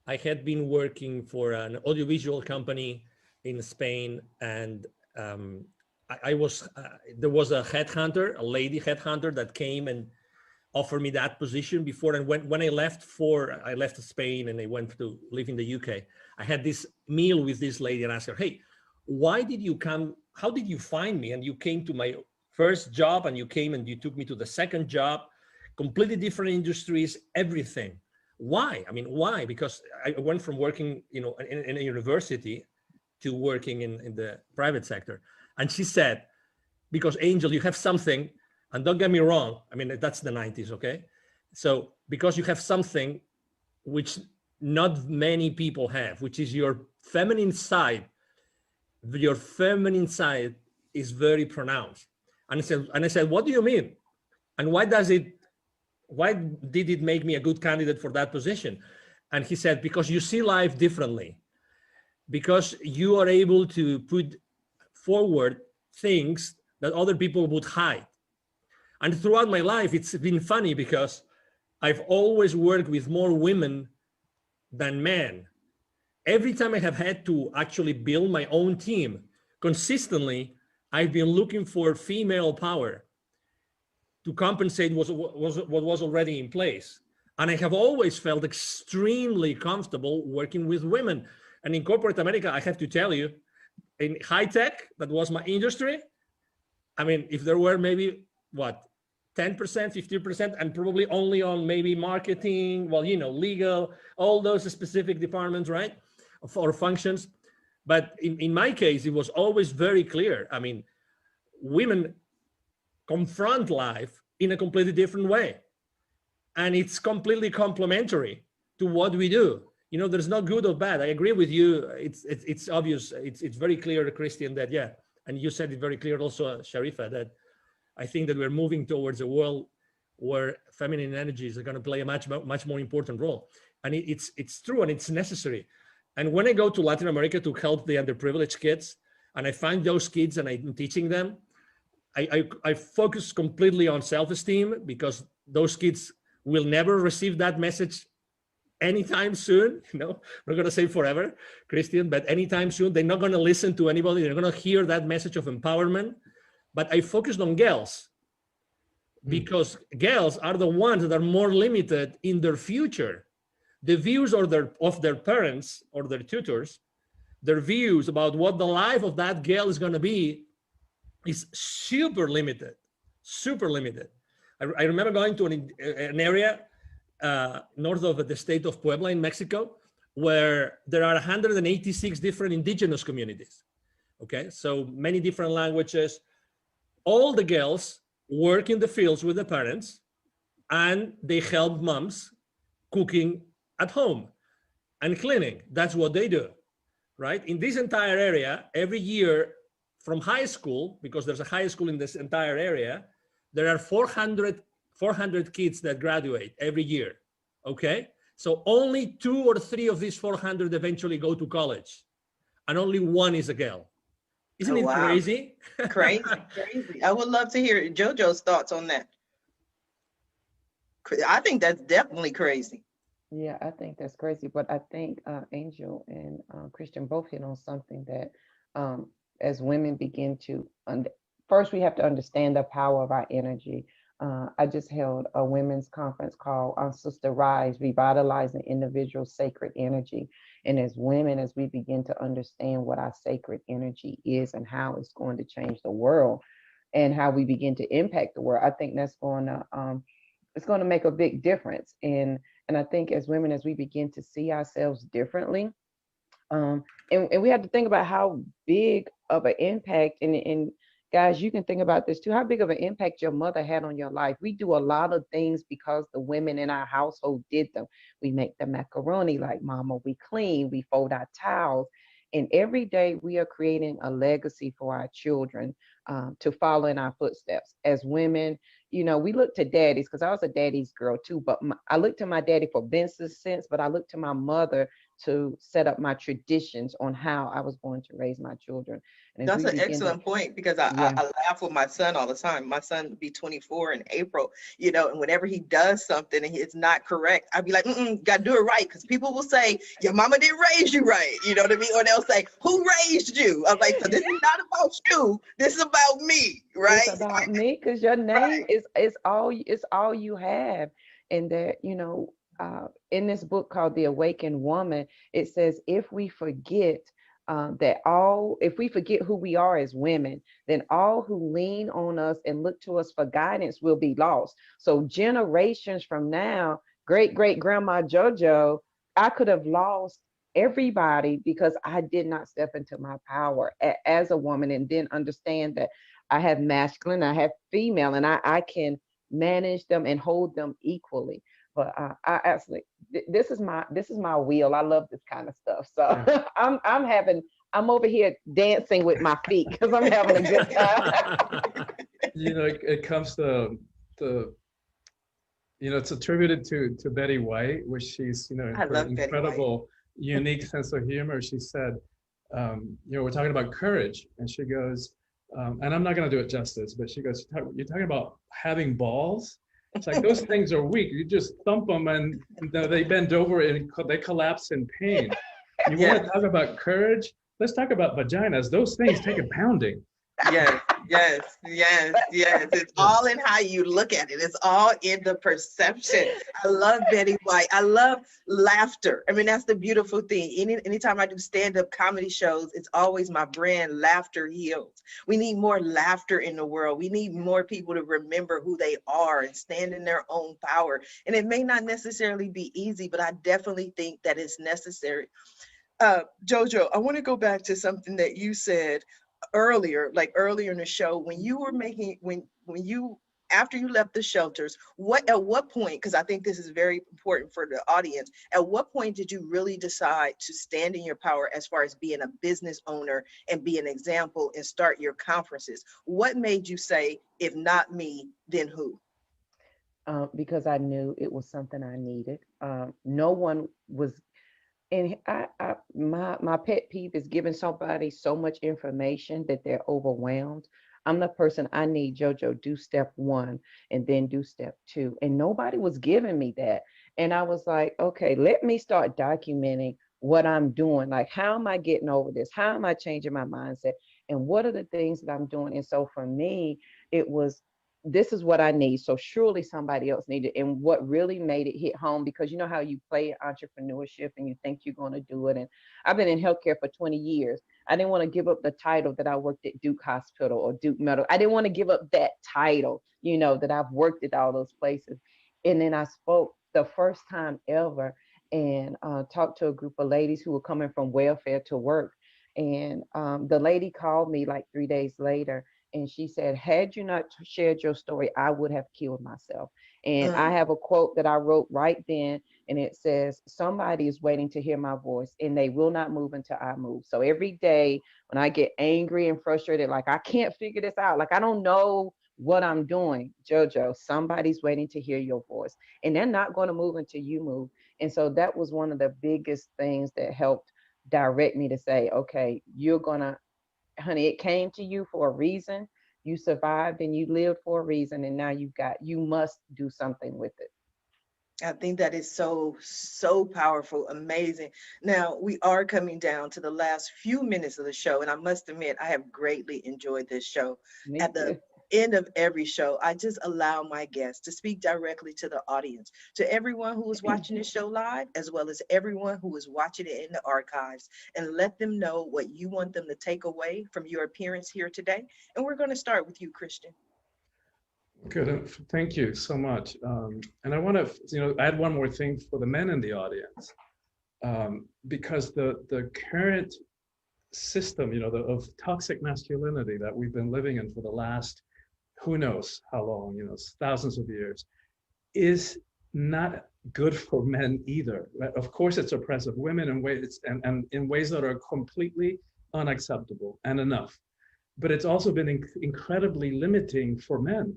I had been working for an audiovisual company in Spain, and there was a headhunter, a lady headhunter, that came and offered me that position before. And when I left Spain and I went to live in the UK, I had this meal with this lady and asked her, hey, why did you come? How did you find me? And you came to my first job, and you came and you took me to the second job, completely different industries, everything. Why? I mean, why? Because I went from working, in a university to working in the private sector. And she said, because Angel, you have something. And don't get me wrong, I mean, that's the 90s, okay? So because you have something which not many people have, which is your feminine side is very pronounced. And I said, what do you mean? And why did it make me a good candidate for that position? And he said, because you see life differently, because you are able to put forward things that other people would hide. And throughout my life, it's been funny because I've always worked with more women than men. Every time I have had to actually build my own team, consistently, I've been looking for female power to compensate what was already in place. And I have always felt extremely comfortable working with women. And in corporate America, I have to tell you, in high tech, that was my industry. I mean, if there were maybe, 10%, 15%, and probably only on maybe marketing, legal, all those specific departments, right? Or functions. But in my case, it was always very clear. I mean, women confront life in a completely different way. And it's completely complementary. to what we do. You know, there's no good or bad. I agree with you. It's obvious. It's very clear, Christian, that yeah, and you said it very clear also, Sharifa, that I think that we're moving towards a world where feminine energies are going to play a much more important role, and it's true and it's necessary. And when I go to Latin America to help the underprivileged kids, and I find those kids and I'm teaching them, I focus completely on self-esteem, because those kids will never receive that message anytime soon. You know, I'm not going to say forever, Christian, but anytime soon. They're not going to listen to anybody. They're going to hear that message of empowerment. But I focused on girls, because girls are the ones that are more limited in their future. The views of their parents or their tutors, their views about what the life of that girl is going to be is super limited, super limited. I remember going to an area north of the state of Puebla in Mexico, where there are 186 different indigenous communities. Okay, so many different languages. All the girls work in the fields with the parents, and they help moms cooking at home and cleaning. That's what they do, right? In this entire area, every year from high school, because there's a high school in this entire area, there are 400 kids that graduate every year, okay? So only 2 or 3 of these 400 eventually go to college, and only 1 is a girl. Isn't it crazy? Crazy, crazy. I would love to hear JoJo's thoughts on that. I think that's definitely crazy. Yeah, I think that's crazy. But I think Angel and Christian both hit on something that as women begin to, first we have to understand the power of our energy. I just held a women's conference called Sister Rise, Revitalizing Individual Sacred Energy. And as women, as we begin to understand what our sacred energy is and how it's going to change the world and how we begin to impact the world, I think that's going to, it's going to make a big difference. And I think as women, as we begin to see ourselves differently, and we have to think about how big of an impact, and guys, you can think about this too, how big of an impact your mother had on your life. We do a lot of things because the women in our household did them. We make the macaroni like mama, we clean, we fold our towels. And every day we are creating a legacy for our children to follow in our footsteps. As women, you know, we look to daddies, because I was a daddy's girl too, but I looked to my daddy for business sense, but I looked to my mother to set up my traditions on how I was going to raise my children. And that's an excellent point, because I laugh with my son all the time. My son will be 24 in April, you know, and whenever he does something and it's not correct, I'd be like, gotta do it right. Because people will say, your mama didn't raise you right. You know what I mean? Or they'll say, who raised you? I'm like, so this is not about you. This is about me, right? It's about me, because your name is all you have. And that, you know, in this book called The Awakened Woman, it says, if we forget if we forget who we are as women, then all who lean on us and look to us for guidance will be lost. So generations from now, great grandma JoJo, I could have lost everybody because I did not step into my power as a woman, and then understand that I have masculine, I have female, and I can manage them and hold them equally. But I absolutely, this is my wheel. I love this kind of stuff. So I'm over here dancing with my feet because I'm having a good time. You know, it comes to you know, it's attributed to Betty White, which she's, you know, her incredible, unique sense of humor. She said, you know, we're talking about courage, and she goes, and I'm not going to do it justice, but she goes, you're talking about having balls. It's like, those things are weak. You just thump them and they bend over and they collapse in pain. You want to talk about courage? Let's talk about vaginas. Those things take a pounding. Yes. It's all in how you look at it. It's all in the perception. I love Betty White. I love laughter. I mean, that's the beautiful thing. Anytime I do stand-up comedy shows, it's always my brand, Laughter Heals. We need more laughter in the world. We need more people to remember who they are and stand in their own power. And it may not necessarily be easy, but I definitely think that it's necessary. JoJo, I want to go back to something that you said earlier in the show, when you were making, when you after you left the shelters, at what point, because I think this is very important for the audience, at what point did you really decide to stand in your power as far as being a business owner and be an example and start your conferences? What made you say, if not me, then who? Because I knew it was something I needed. No one was, and my pet peeve is giving somebody so much information that they're overwhelmed. I'm the person, I need JoJo, do step one and then do step two. And nobody was giving me that. And I was like, okay, let me start documenting what I'm doing. Like, how am I getting over this? How am I changing my mindset? And what are the things that I'm doing? And so for me, it was, this is what I need. So surely somebody else needed. And what really made it hit home, because you know how you play entrepreneurship and you think you're going to do it. And I've been in healthcare for 20 years. I didn't want to give up the title that I worked at Duke Hospital or Duke Medical. I didn't want to give up that title, you know, that I've worked at all those places. And then I spoke the first time ever and talked to a group of ladies who were coming from welfare to work. And the lady called me like 3 days later, and she said, had you not shared your story, I would have killed myself. And I have a quote that I wrote right then, and it says, somebody is waiting to hear my voice, and they will not move until I move. So every day when I get angry and frustrated, like I can't figure this out, like I don't know what I'm doing, JoJo, somebody's waiting to hear your voice, and they're not going to move until you move. And so that was one of the biggest things that helped direct me to say, okay, you're gonna, honey, it came to you for a reason. You survived and you lived for a reason, and now you must do something with it. I think that is so, so powerful, amazing. Now, we are coming down to the last few minutes of the show, and I must admit, I have greatly enjoyed this show. Me At the too. end of every show, I just allow my guests to speak directly to the audience, to everyone who is watching this show live, as well as everyone who is watching it in the archives, and let them know what you want them to take away from your appearance here today. And we're going to start with you, Christian. Good. Thank you so much. And I want to, add one more thing for the men in the audience, because the current system, of toxic masculinity that we've been living in for the last, who knows how long, thousands of years, is not good for men either. Right? Of course, it's oppressive women in ways and in ways that are completely unacceptable and enough. But it's also been incredibly limiting for men.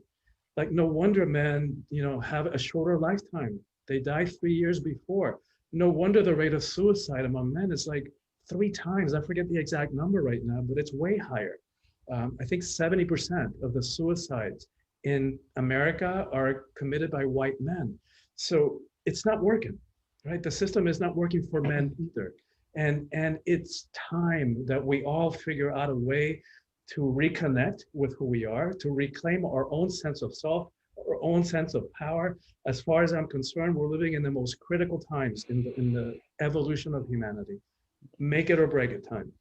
Like, no wonder men, have a shorter lifetime. They die 3 years before. No wonder the rate of suicide among men is like 3 times. I forget the exact number right now, but it's way higher. I think 70% of the suicides in America are committed by white men. So it's not working, right? The system is not working for men either. And it's time that we all figure out a way to reconnect with who we are, to reclaim our own sense of self, our own sense of power. As far as I'm concerned, we're living in the most critical times in the evolution of humanity. Make it or break it time,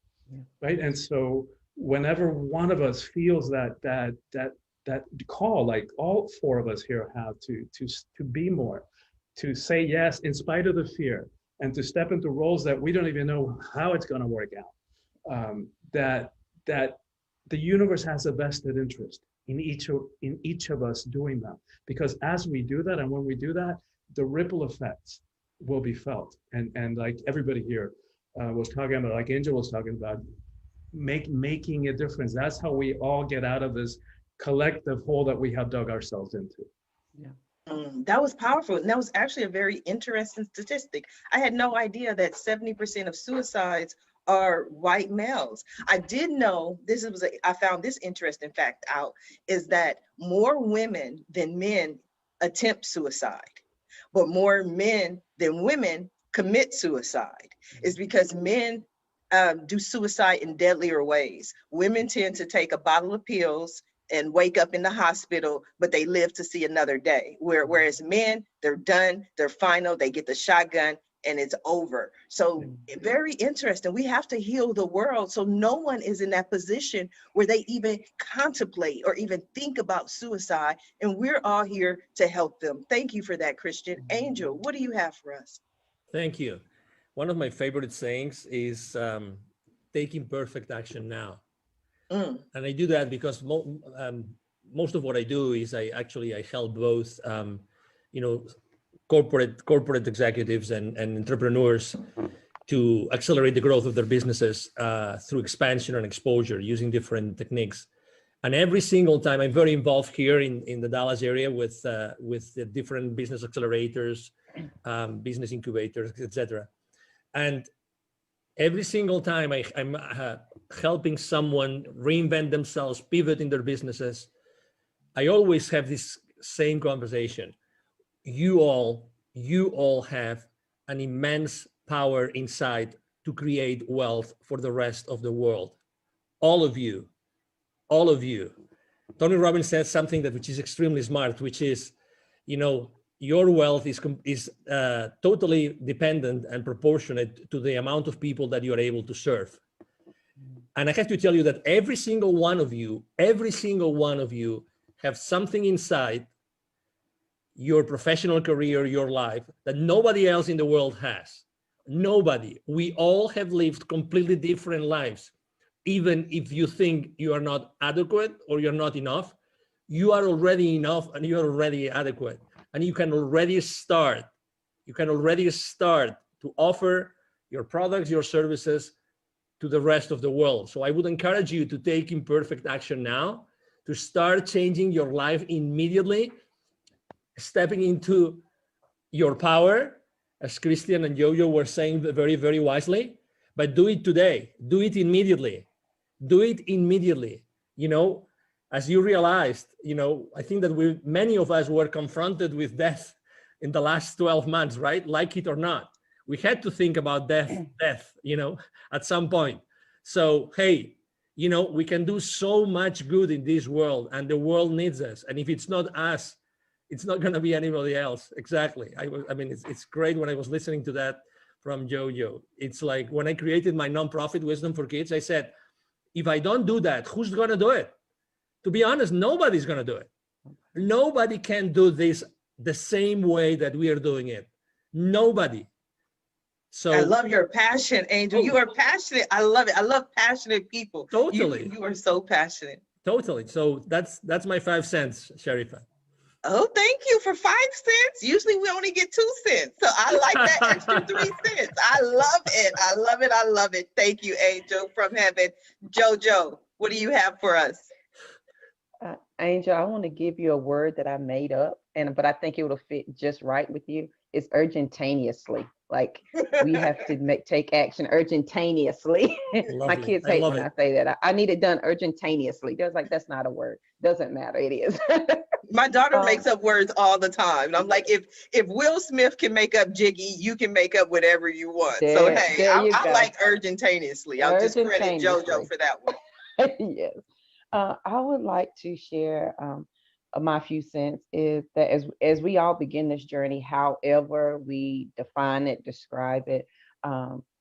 right? And so whenever one of us feels that call, like all 4 of us here have to be more, to say yes in spite of the fear, and to step into roles that we don't even know how it's going to work out, that the universe has a vested interest in each of us doing that. Because as we do that, and when we do that, the ripple effects will be felt. And like everybody here was talking about, like Angel was talking about, making a difference. That's how we all get out of this collective hole that we have dug ourselves into. Yeah. That was powerful. And that was actually a very interesting statistic. I had no idea that 70% of suicides are white males. I did know I found this interesting fact out, is that more women than men attempt suicide, but more men than women commit suicide. Is because men do suicide in deadlier ways. Women tend to take a bottle of pills and wake up in the hospital, but they live to see another day. Whereas men, they're done, they're final, they get the shotgun, and it's over. So very interesting. We have to heal the world so no one is in that position where they even contemplate or even think about suicide. And we're all here to help them. Thank you for that, Christian. Angel, what do you have for us? Thank you. One of my favorite sayings is taking perfect action now. And I do that because most of what I do is I help both, you know, corporate executives and entrepreneurs to accelerate the growth of their businesses through expansion and exposure using different techniques. And every single time, I'm very involved here in the Dallas area with the different business accelerators, business incubators, etc. And every single time I'm helping someone reinvent themselves, pivot in their businesses, I always have this same conversation. You all have an immense power inside to create wealth for the rest of the world. All of you. Tony Robbins says something which is extremely smart, which is, you know, your wealth is totally dependent and proportionate to the amount of people that you are able to serve. And I have to tell you that every single one of you have something inside your professional career, your life, that nobody else in the world has. Nobody. We all have lived completely different lives. Even if you think you are not adequate or you're not enough, you are already enough and you are already adequate. And you can already start. To offer your products, your services to the rest of the world. So I would encourage you to take imperfect action now, to start changing your life immediately, stepping into your power, as Christian and Jojo were saying very, very wisely, but do it today, do it immediately. You know, as you realized, you know, I think that many of us were confronted with death in the last 12 months, right? Like it or not. We had to think about death, you know, at some point. So, hey, you know, we can do so much good in this world and the world needs us. And if it's not us, it's not going to be anybody else. Exactly. I mean, it's great when I was listening to that from Jojo. It's like when I created my nonprofit Wisdom for Kids, I said, if I don't do that, who's going to do it? To be honest, nobody's going to do it. Nobody can do this the same way that we are doing it. Nobody. So I love your passion, Angel. You are passionate. I love it. I love passionate people. Totally. You are so passionate. Totally. So that's my 5 cents, Sharifa. Oh, thank you for 5 cents. Usually we only get 2 cents. So I like that extra 3 cents. I love it. I love it. I love it. Thank you, Angel from heaven. Jojo, what do you have for us? Angel, I want to give you a word that I made up, but I think it will fit just right with you. It's urgentaneously. Like we have to take action urgentaneously. My kids hate when I say that. I need it done urgentaneously. They're like, that's not a word. Doesn't matter. It is. My daughter makes up words all the time. And I'm like, if Will Smith can make up Jiggy, you can make up whatever you want. So hey, I like urgentaneously. I'll just credit Jojo for that one. Yes. I would like to share my few cents is that as we all begin this journey, however we define it, describe it,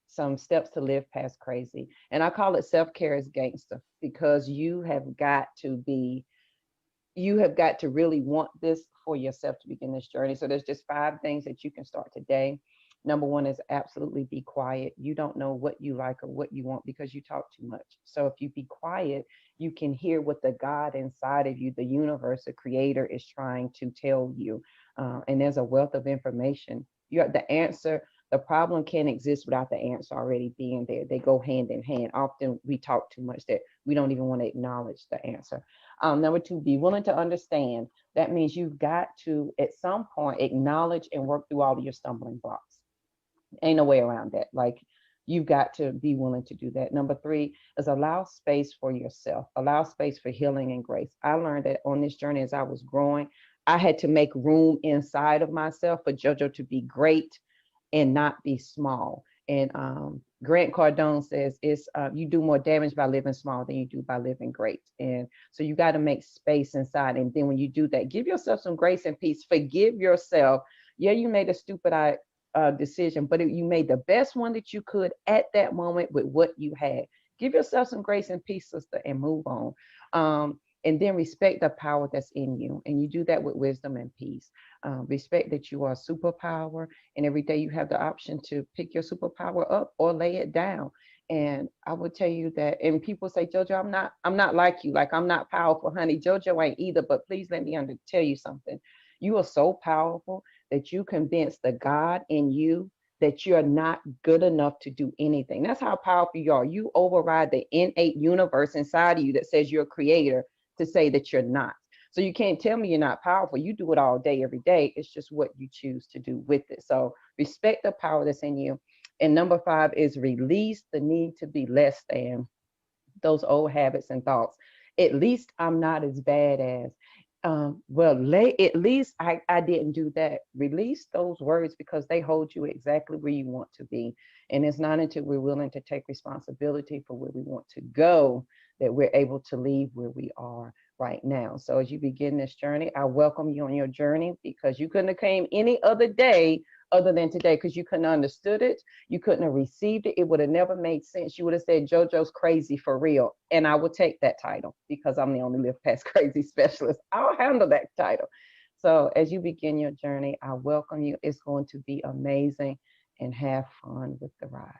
some steps to live past crazy. And I call it self-care as gangster, because you have got to really want this for yourself to begin this journey. So there's just 5 things that you can start today. Number 1 is absolutely be quiet. You don't know what you like or what you want because you talk too much. So if you be quiet, you can hear what the God inside of you, the universe, the creator is trying to tell you. And there's a wealth of information. You have the answer. The problem can't exist without the answer already being there. They go hand in hand. Often we talk too much that we don't even want to acknowledge the answer. Number 2, be willing to understand. That means you've got to, at some point, acknowledge and work through all of your stumbling blocks. Ain't no way around that. Like, you've got to be willing to do that. Number 3 is allow space for yourself. Allow space for healing and grace. I learned that on this journey as I was growing, I had to make room inside of myself for JoJo to be great and not be small. And Grant Cardone says it's you do more damage by living small than you do by living great. And so you got to make space inside. And then when you do that, give yourself some grace and peace. Forgive yourself. Yeah, you made a stupid decision, but you made the best one that you could at that moment with what you had. Give yourself some grace and peace, sister, and move on. And then respect the power that's in you. And you do that with wisdom and peace. Respect that you are a superpower, and every day you have the option to pick your superpower up or lay it down. And I would tell you that, and people say, Jojo, I'm not like you. Like, I'm not powerful, honey. Jojo ain't either, but please let me tell you something. You are so powerful that you convince the God in you that you're not good enough to do anything. That's how powerful you are. You override the innate universe inside of you that says you're a creator to say that you're not. So you can't tell me you're not powerful. You do it all day, every day. It's just what you choose to do with it. So respect the power that's in you. And number 5 is release the need to be less than, those old habits and thoughts. At least I'm not as bad as, at least I didn't do that. Release those words because they hold you exactly where you want to be. And it's not until we're willing to take responsibility for where we want to go that we're able to leave where we are right now. So as you begin this journey, I welcome you on your journey, because you couldn't have came any other day other than today, because you couldn't have understood it. You couldn't have received it. It would have never made sense. You would have said, JoJo's crazy for real. And I would take that title because I'm the only Live Past Crazy specialist. I'll handle that title. So as you begin your journey, I welcome you. It's going to be amazing, and have fun with the ride.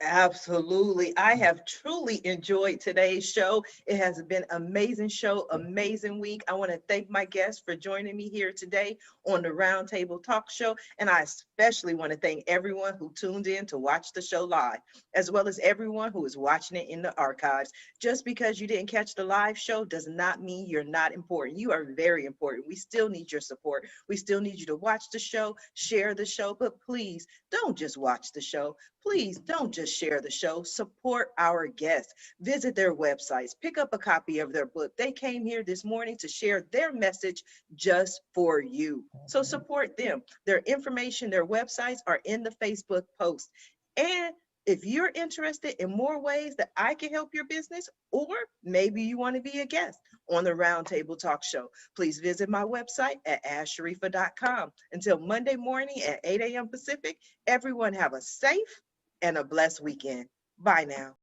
Absolutely. I have truly enjoyed today's show. It has been an amazing show, amazing week. I want to thank my guests for joining me here today on the Roundtable Talk Show. And I especially want to thank everyone who tuned in to watch the show live, as well as everyone who is watching it in the archives. Just because you didn't catch the live show does not mean you're not important. You are very important. We still need your support. We still need you to watch the show, share the show, but please don't just watch the show. Please don't just share the show. Support our guests. Visit their websites. Pick up a copy of their book. They came here this morning to share their message just for you. So support them. Their information, their websites are in the Facebook post. And if you're interested in more ways that I can help your business, or maybe you want to be a guest on the Roundtable Talk Show, please visit my website at asharifa.com. Until Monday morning at 8 a.m. Pacific, everyone have a safe and a blessed weekend. Bye now.